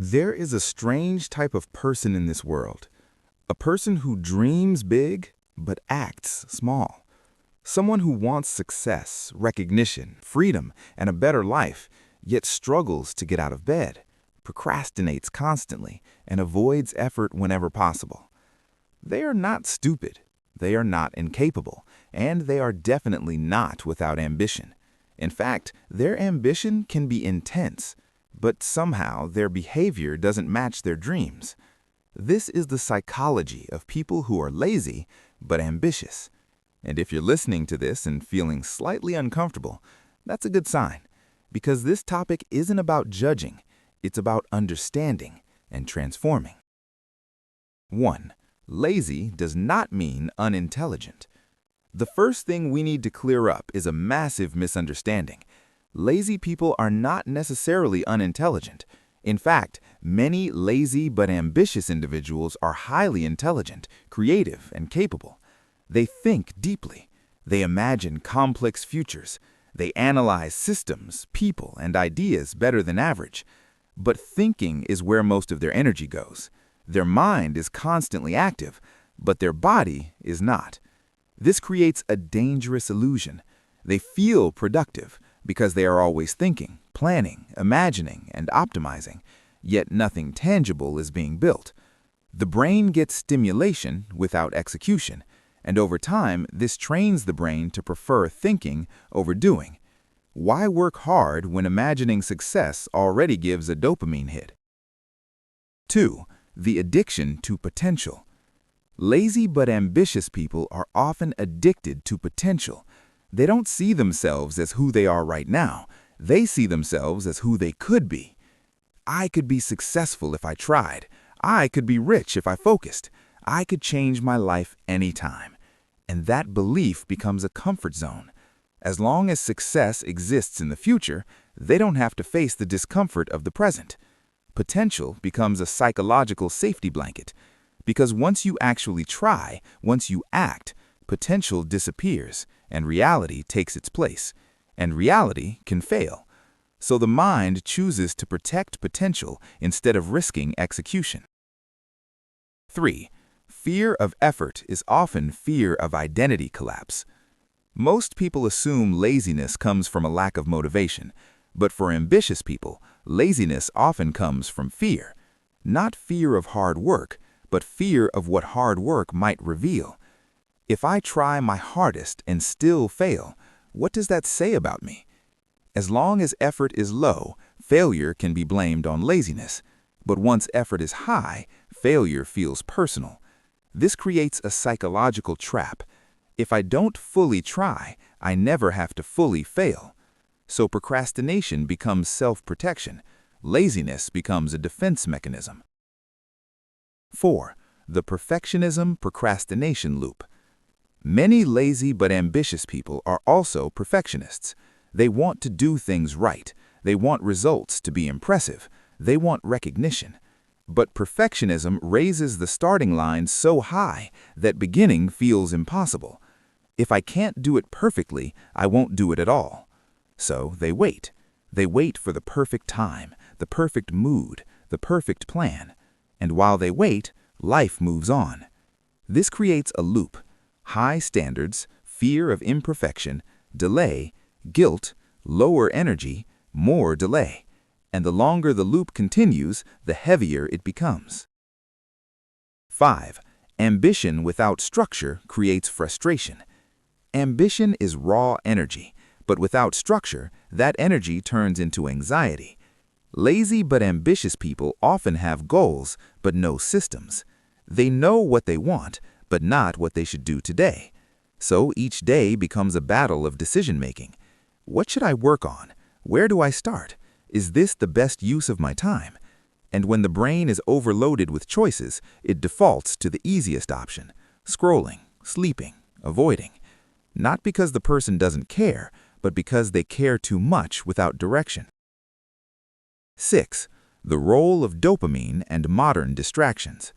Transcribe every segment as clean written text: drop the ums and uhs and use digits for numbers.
There is a strange type of person in this world. A person who dreams big, but acts small. Someone who wants success, recognition, freedom, and a better life, yet struggles to get out of bed, procrastinates constantly, and avoids effort whenever possible. They are not stupid, they are not incapable, and they are definitely not without ambition. In fact, their ambition can be intense, but somehow their behavior doesn't match their dreams. This is the psychology of people who are lazy but ambitious. And if you're listening to this and feeling slightly uncomfortable, that's a good sign, because this topic isn't about judging, it's about understanding and transforming. 1. Lazy does not mean unintelligent. The first thing we need to clear up is a massive misunderstanding. Lazy people are not necessarily unintelligent. In fact, many lazy but ambitious individuals are highly intelligent, creative, and capable. They think deeply. They imagine complex futures. They analyze systems, people, and ideas better than average. But thinking is where most of their energy goes. Their mind is constantly active, but their body is not. This creates a dangerous illusion. They feel productive because they are always thinking, planning, imagining, and optimizing, yet nothing tangible is being built. The brain gets stimulation without execution, and over time, this trains the brain to prefer thinking over doing. Why work hard when imagining success already gives a dopamine hit? 2. The addiction to potential. Lazy but ambitious people are often addicted to potential. They don't see themselves as who they are right now. They see themselves as who they could be. I could be successful if I tried. I could be rich if I focused. I could change my life anytime. And that belief becomes a comfort zone. As long as success exists in the future, they don't have to face the discomfort of the present. Potential becomes a psychological safety blanket. Because once you actually try, once you act, potential disappears and reality takes its place. And reality can fail. So the mind chooses to protect potential instead of risking execution. 3. Fear of effort is often fear of identity collapse. Most people assume laziness comes from a lack of motivation, but for ambitious people, laziness often comes from fear. Not fear of hard work, but fear of what hard work might reveal. If I try my hardest and still fail, what does that say about me? As long as effort is low, failure can be blamed on laziness. But once effort is high, failure feels personal. This creates a psychological trap. If I don't fully try, I never have to fully fail. So procrastination becomes self-protection. Laziness becomes a defense mechanism. 4. The perfectionism-procrastination loop. Many lazy but ambitious people are also perfectionists. They want to do things right. They want results to be impressive. They want recognition. But perfectionism raises the starting line so high that beginning feels impossible. If I can't do it perfectly, I won't do it at all. So they wait. They wait for the perfect time, the perfect mood, the perfect plan. And while they wait, life moves on. This creates a loop. High standards, fear of imperfection, delay, guilt, lower energy, more delay. And the longer the loop continues, the heavier it becomes. 5. Ambition without structure creates frustration. Ambition is raw energy, but without structure, that energy turns into anxiety. Lazy but ambitious people often have goals, but no systems. They know what they want, but not what they should do today. So each day becomes a battle of decision-making. What should I work on? Where do I start? Is this the best use of my time? And when the brain is overloaded with choices, it defaults to the easiest option: scrolling, sleeping, avoiding. Not because the person doesn't care, but because they care too much without direction. 6. The role of dopamine and modern distractions.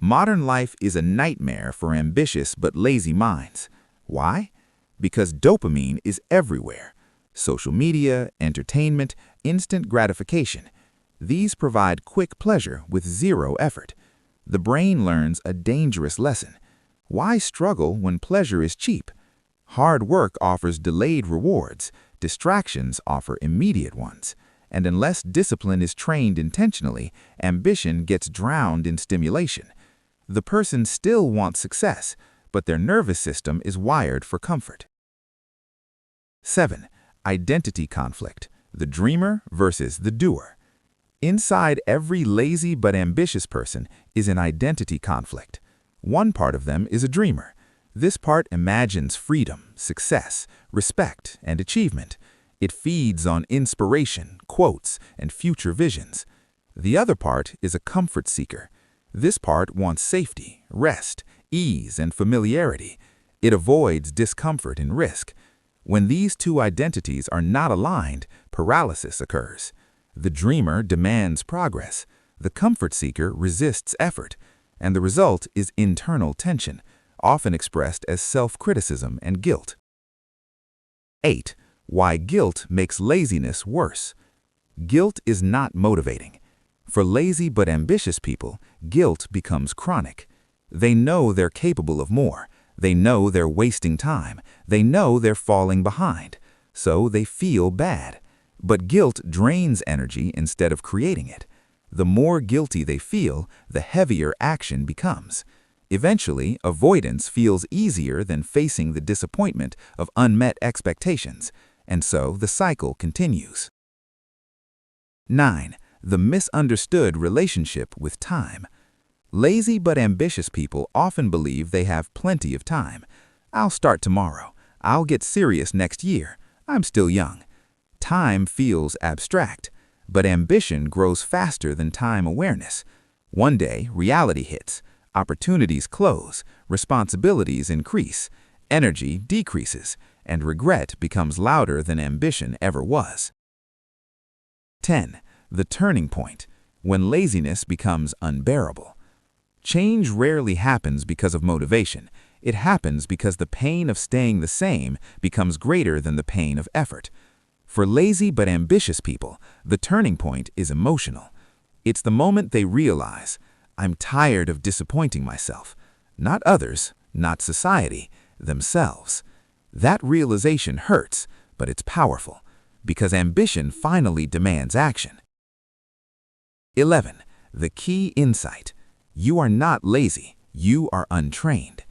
Modern life is a nightmare for ambitious but lazy minds. Why? Because dopamine is everywhere. Social media, entertainment, instant gratification. These provide quick pleasure with zero effort. The brain learns a dangerous lesson. Why struggle when pleasure is cheap? Hard work offers delayed rewards, distractions offer immediate ones, and unless discipline is trained intentionally, ambition gets drowned in stimulation. The person still wants success, but their nervous system is wired for comfort. 7. Identity conflict: the dreamer versus the doer. Inside every lazy but ambitious person is an identity conflict. One part of them is a dreamer. This part imagines freedom, success, respect, and achievement. It feeds on inspiration, quotes, and future visions. The other part is a comfort seeker. This part wants safety, rest, ease, and familiarity. It avoids discomfort and risk. When these two identities are not aligned, paralysis occurs. The dreamer demands progress. The comfort seeker resists effort. And the result is internal tension, often expressed as self-criticism and guilt. 8. Why guilt makes laziness worse. Guilt is not motivating. For lazy but ambitious people, guilt becomes chronic. They know they're capable of more. They know they're wasting time. They know they're falling behind. So they feel bad. But guilt drains energy instead of creating it. The more guilty they feel, the heavier action becomes. Eventually, avoidance feels easier than facing the disappointment of unmet expectations, and so the cycle continues. 9. The misunderstood relationship with time. Lazy but ambitious people often believe they have plenty of time. I'll start tomorrow. I'll get serious next year. I'm still young. Time feels abstract, but ambition grows faster than time awareness. One day, reality hits. Opportunities close, responsibilities increase, energy decreases, and regret becomes louder than ambition ever was. 10. The turning point: when laziness becomes unbearable. Change rarely happens because of motivation. It happens because the pain of staying the same becomes greater than the pain of effort. For lazy but ambitious people, the turning point is emotional. It's the moment they realize, I'm tired of disappointing myself. Not others, not society, themselves. That realization hurts, but it's powerful, because ambition finally demands action. 11. The key insight: you are not lazy, you are untrained.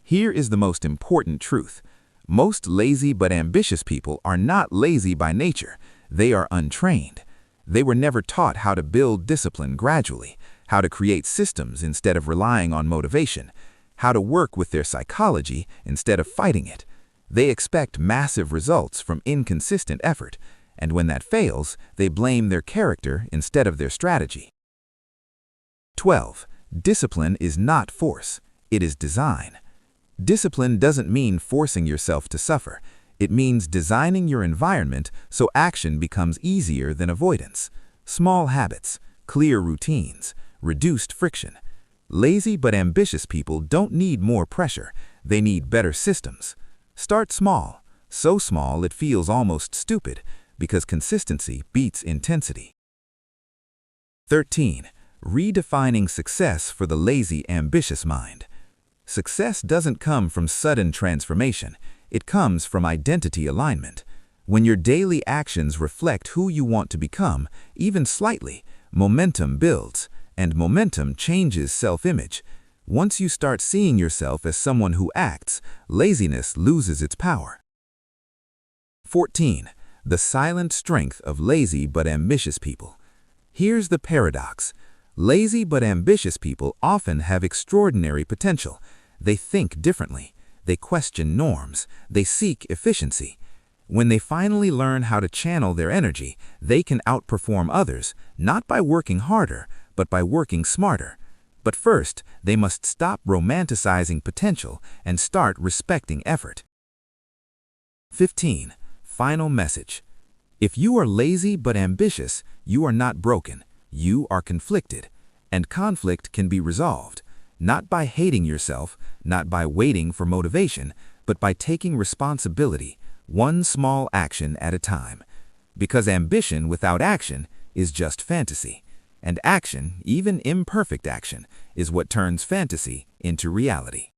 Here is the most important truth. Most lazy but ambitious people are not lazy by nature. They are untrained. They were never taught how to build discipline gradually, how to create systems instead of relying on motivation, how to work with their psychology instead of fighting it. They expect massive results from inconsistent effort, and when that fails, they blame their character instead of their strategy. 12. Discipline is not force, it is design. Discipline doesn't mean forcing yourself to suffer. It means designing your environment so action becomes easier than avoidance. Small habits, clear routines, reduced friction. Lazy but ambitious people don't need more pressure. They need better systems. Start small, so small it feels almost stupid, because consistency beats intensity. 13. Redefining success for the lazy, ambitious mind. Success doesn't come from sudden transformation. It comes from identity alignment. When your daily actions reflect who you want to become, even slightly, momentum builds, and momentum changes self-image. Once you start seeing yourself as someone who acts, laziness loses its power. 14. The silent strength of lazy but ambitious people. Here's the paradox. Lazy but ambitious people often have extraordinary potential. They think differently. They question norms. They seek efficiency. When they finally learn how to channel their energy, they can outperform others, not by working harder, but by working smarter. But first, they must stop romanticizing potential and start respecting effort. 15. Final message. If you are lazy but ambitious, you are not broken. You are conflicted. And conflict can be resolved, not by hating yourself, not by waiting for motivation, but by taking responsibility, one small action at a time. Because ambition without action is just fantasy. And action, even imperfect action, is what turns fantasy into reality.